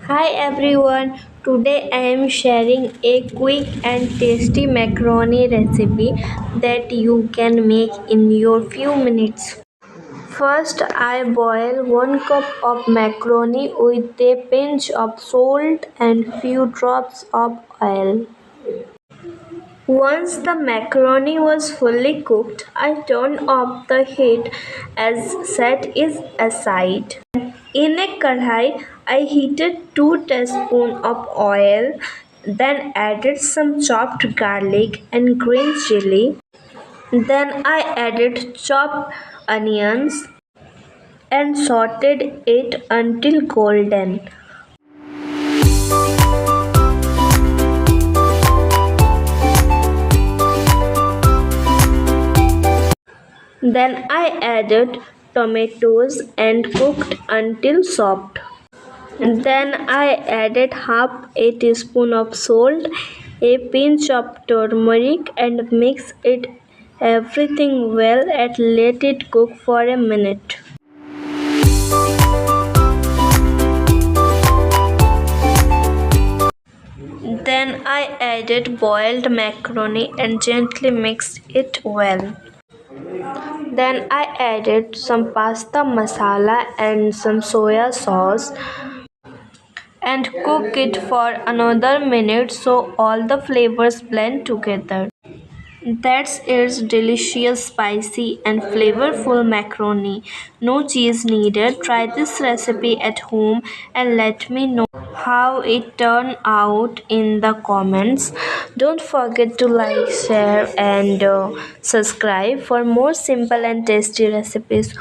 Hi everyone, today I am sharing a quick and tasty macaroni recipe that you can make in your few minutes. First, I boil 1 cup of macaroni with a pinch of salt and few drops of oil. Once the macaroni was fully cooked, I turned off the heat as set it aside. In a kadhai, I heated 2 teaspoons of oil, then added some chopped garlic and green chili. Then I added chopped onions and sauteed it until golden. Then I added tomatoes and cooked until soft. Then I added half a teaspoon of salt, a pinch of turmeric and mix it everything well and let it cook for a minute. Then I added boiled macaroni and gently mixed it well. Then I added some pasta masala and some soya sauce and cook it for another minute so all the flavors blend together. That's its delicious, spicy, and flavorful macaroni. No cheese needed. Try this recipe at home and let me know how it turned out in the comments. Don't forget to like, share, and subscribe for more simple and tasty recipes.